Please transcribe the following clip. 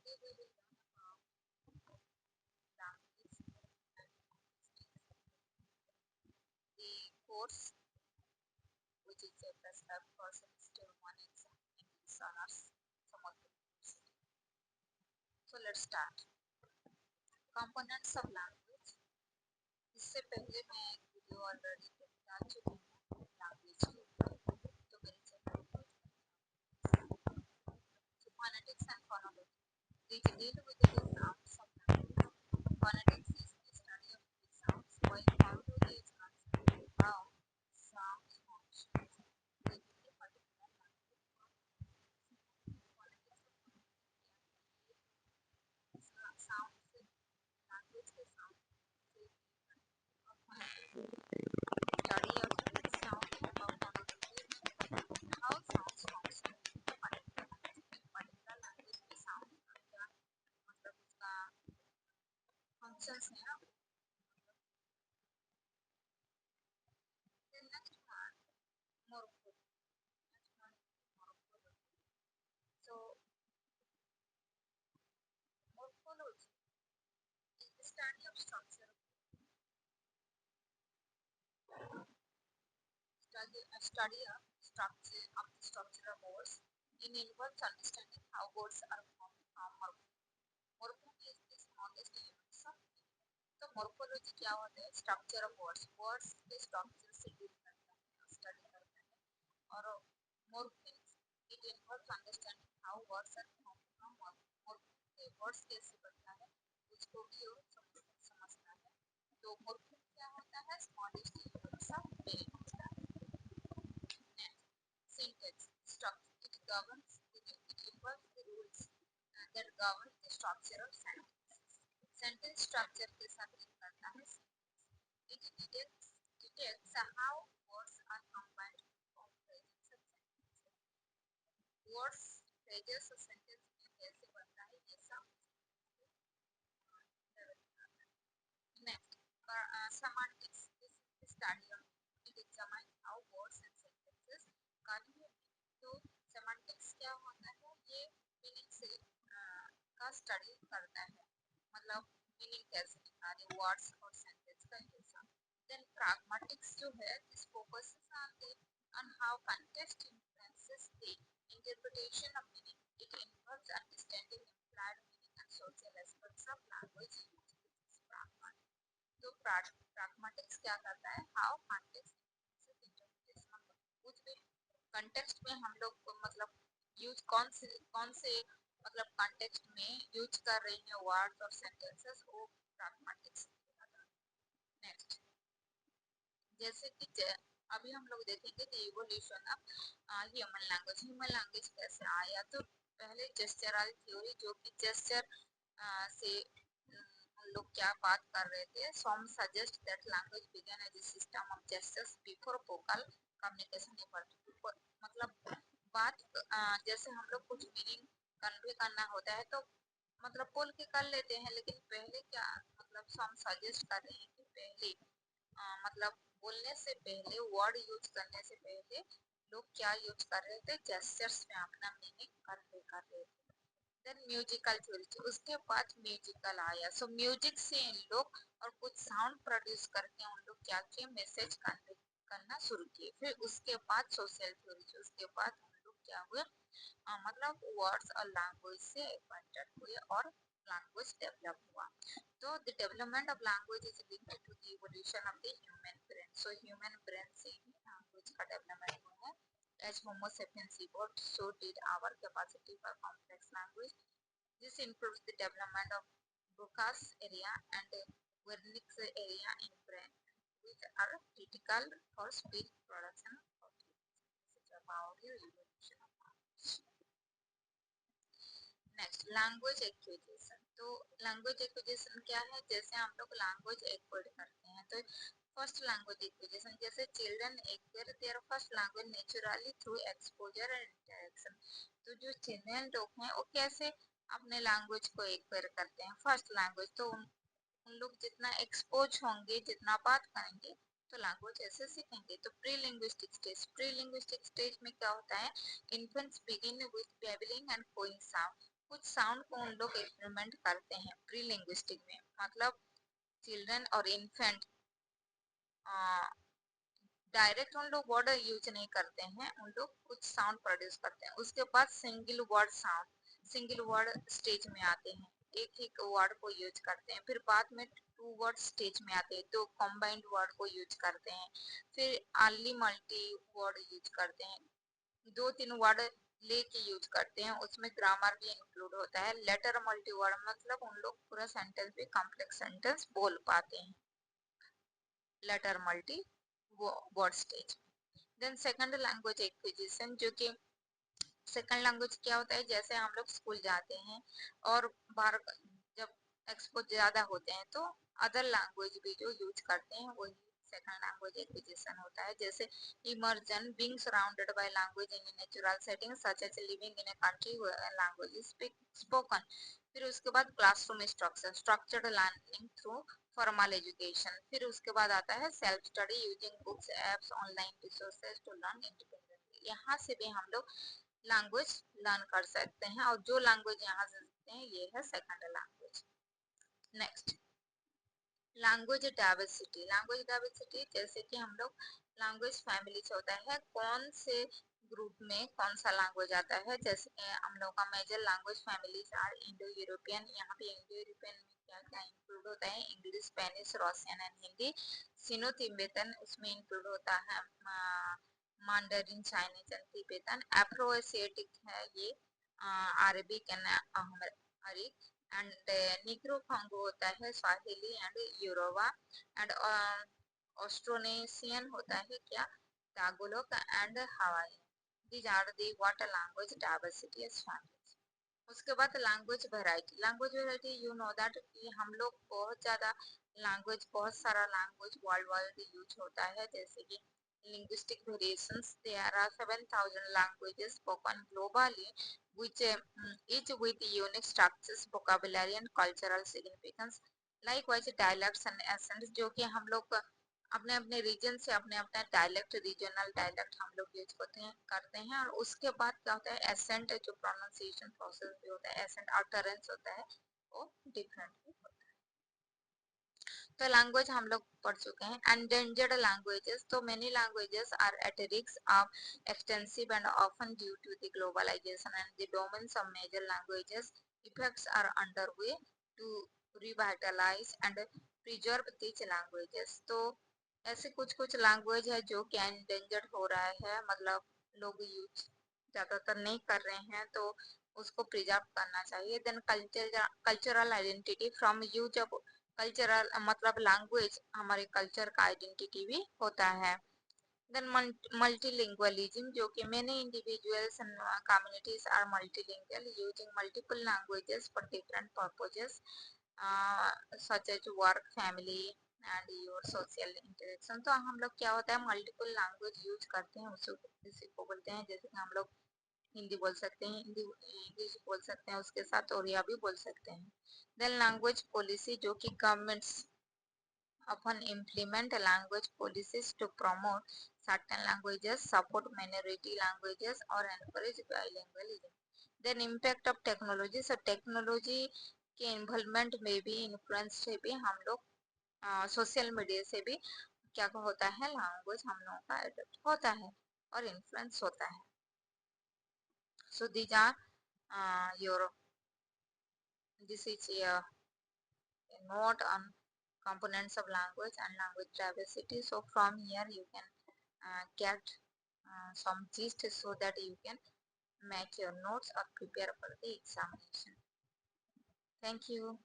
Today we will learn about language the course which is a prescribed for semester 1 exam in SARS Samagara University. So let's start. Components of language. इससे पहले मैं एक video already डाल चुकी हूँ language के ऊपर, तो मेरे चैनल पर phonetics and phonology. They deal with the sounds of language. Phonetics is the study of the sounds, while phonology is concerned with how sounds function within a particular language. Phonetics sounds language के sound से और phonetics study of the sound of phonology how sounds function in a particular language के sound का क्या मतलब उसका functions है ना. Then next one morphology. Next one morphology. So morphology is the study of structure study of the structure of words. It involves understanding how words are formed from morphology is the smallest elements of तो morphology क्या होता है? Structure of words. Words के structure से deal करता है, study करता है. और morphemes it involves understanding how words are formed from morphemes. words कैसे बनता है उसको भी वो समझता है. तो morpheme क्या होता है? Smallest elements of meaning होता है. Syntax structure it governs it involves the rules that govern the structure of sentences. Sentence structure के साथ लिंक करता है syntax. It detects how words are combined to form phrases and sentences. Words phrases और sentence में कैसे बनता है ये सब next semantics this is the study of it examines how words and sentences convey. तो सेमांटिक्स क्या होता है? ये मीनिंग से का स्टडी करता है, मतलब मीनिंग कैसे निकाले वर्ड्स और सेंटेंस का हिस्सा. देन प्रैग्मेटिक्स जो है this focuses on how context influences the interpretation of meaning. It involves understanding implied meaning and social aspects of language use. This is pragmatic. तो pragmatics क्या करता है? How context influences interpretation of कुछ भी context में हम लोग मतलब यूज कौन से मतलब कंटेक्स्ट में यूज कर रही हैं वर्ड्स और सेंटेंसेस वो प्रैग्मेटिक्स. नेक्स्ट जैसे कि अभी हम लोग देखेंगे the evolution of human language कैसे आया. तो पहले जेस्चरल थ्योरी जो कि जेस्चर से हम लोग क्या बात कर रहे थे. some suggest that language began as a system of gestures before vocal communication evolved. मतलब बात जैसे हम लोग कुछ मीनिंग कन्वे करना होता है तो मतलब बोल के कर लेते हैं, लेकिन पहले क्या मतलब हम सजेस्ट कर रहे हैं कि पहले मतलब बोलने से पहले वर्ड यूज करने से पहले लोग क्या यूज कर रहे थे? जेस्चर्स में अपना मीनिंग कन्वे कर रहे थे. देन म्यूजिकल थ्योरी उसके बाद म्यूजिकल आया. सो म्यूजिक से इन लोग और कुछ साउंड प्रोड्यूस करके उन लोग क्या किए? मैसेज कन्वे करना शुरू किए. फिर उसके बाद सोशल थ्योरी उसके बाद हम लोग क्या हुए मतलब वर्ड्स और लैंग्वेज से एक्वाइंटेड हुए और लैंग्वेज डेवलप हुआ. तो the development of language is linked to the evolution of the human brain. So human brain से ही लैंग्वेज का डेवलपमेंट हुआ है. As Homo sapiens evolved, so did our capacity for complex language. This includes the development of Broca's area and Wernicke's area in brain, which are critical for speech production. This is about the evolution of language. Next language acquisition. तो language acquisition क्या है? जैसे हम लोग language acquire करते हैं तो first language acquisition जैसे children acquire their first language naturally through exposure and interaction. तो जो चिल्ड्रन लोग हैं वो कैसे अपने लैंग्वेज को एक्वायर करते हैं? फर्स्ट लैंग्वेज तो उन लोग जितना एक्सपोज होंगे जितना बात करेंगे तो लैंग्वेज ऐसे सीखेंगे. तो प्री लिंग्विस्टिक स्टेज में क्या होता है? Infants begin with babbling and cooing sound. कुछ साउंड को उन लोग एक्सपेरिमेंट करते हैं प्री लिंग्विस्टिक में, मतलब चिल्ड्रन और इन्फेंट डायरेक्ट उन लोग वर्ड यूज नहीं करते हैं, उन लोग कुछ साउंड प्रोड्यूस करते हैं। उसके बाद single word sound, single word stage में आते हैं, एक एक वर्ड को यूज करते हैं। फिर बाद में टू वर्ड स्टेज में आते हैं, तो कॉम्बाइंड वर्ड को यूज करते हैं। फिर अर्ली मल्टी वर्ड यूज करते हैं, दो तीन वर्ड लेके यूज करते हैं, उसमें ग्रामर भी इंक्लूड होता है। लेटर मल्टी वर्ड मतलब उन लोग पूरा सेंटेंस भी कॉम्प्लेक्स सेंटेंस बोल पाते हैं, later multi word stage. Then second language acquisition, जो कि सेकंड लैंग्वेज क्या होता है, जैसे हम लोग स्कूल जाते हैं और बाहर जब एक्सपोज ज्यादा होते हैं तो अदर लैंग्वेज भी जो यूज करते हैं वही सेकंड लैंग्वेज एक्विजिशन होता है। जैसे immersion, being surrounded by language in natural setting such as living in a country where language is spoken. फिर उसके बाद classroom structure, structured learning through formal education. फिर उसके बाद आता है self study using books, apps, online resources to learn independently. यहाँ से भी हम लोग लैंग्वेज लर्न कर सकते हैं, और जो लैंग्वेज यहाँ से सीखते हैं ये है second language. Next, language diversity. Language diversity जैसे कि हम लोग लैंग्वेज फैमिली से होता है, कौन से ग्रुप में कौन सा लैंग्वेज आता है। जैसे हम लोग का major language families are Indo European. यहाँ पे इंडो यूरोपियन में क्या क्या इंक्लूड होता है, English, Spanish, Russian and Hindi. Sino Tibetan उसमें इंक्लूड होता है, Mandarin, Chinese and Tibetan. Afro Asiatic है ये, Arabic and Amharic. And Niger Congo होता है Swahili and Yoruba. And Austronesian होता है क्या, Tagalog and Hawaii. These are the what language diversity is found. उसके बाद language variety. Language variety you know that कि हम लोग बहुत ज़्यादा लैंग्वेज, बहुत सारा लैंग्वेज वर्ल्ड वाइड यूज होता है। जैसे कि linguistic variations, there are 7,000 languages spoken globally, which each with unique structures, vocabulary and cultural significance. Likewise dialects and accents, जो कि हम लोग अपने अपने रीजन से अपने अपने डायलेक्ट, रीजनल डायलेक्ट हम लोग यूज करते हैं। और उसके बाद क्या होता है, एसेंट, जो प्रोनाउंसिएशन प्रोसेस भी होता है, एसेंट अटरेंस होता है, वो डिफरेंट होता है। तो लैंग्वेज हम लोग पढ़ चुके हैं। एंडेंजर्ड लैंग्वेजेस, तो many languages are at risk of extensive and often due to the globalisation and the domains of major languages effects are underway to revitalise and preserve this languages. तो ऐसे कुछ कुछ लैंग्वेज है जो कि endangered हो रहा है, मतलब लोग यूज ज्यादातर नहीं कर रहे हैं, तो उसको प्रिजर्व करना चाहिए। Then cultural identity from use of cultural, मतलब लैंग्वेज हमारे कल्चर का आइडेंटिटी भी होता है। देन मल्टीलिंगुअलिज्म, जो कि many individuals and communities are multilingual using multiple languages for different purposes such as work, family and your social interaction. तो हम लोग क्या होता है, मल्टीपल लैंग्वेज यूज करते हैं, उसी को बोलते हैं। जैसे कि हम लोग हिंदी बोल सकते हैं, हिंदी इंग्लिश बोल सकते हैं, उसके साथ ओरिया भी बोल सकते हैं। देन लैंग्वेज पॉलिसी, जो कि governments often implement language policies to promote certain languages, support minority languages, or encourage bilingualism. Then impact of technology, so technology के इन्वॉल्वमेंट में भी, इन्फ्लुएंस से भी हम लोग, सोशल मीडिया से भी क्या होता है, लैंग्वेज हम लोगों का अडॉप्ट होता है और इन्फ्लुएंस होता है। So these are your, this is note on components of language and language diversity. So from here you can get some gist so that you can make your notes or prepare for the examination. Thank you.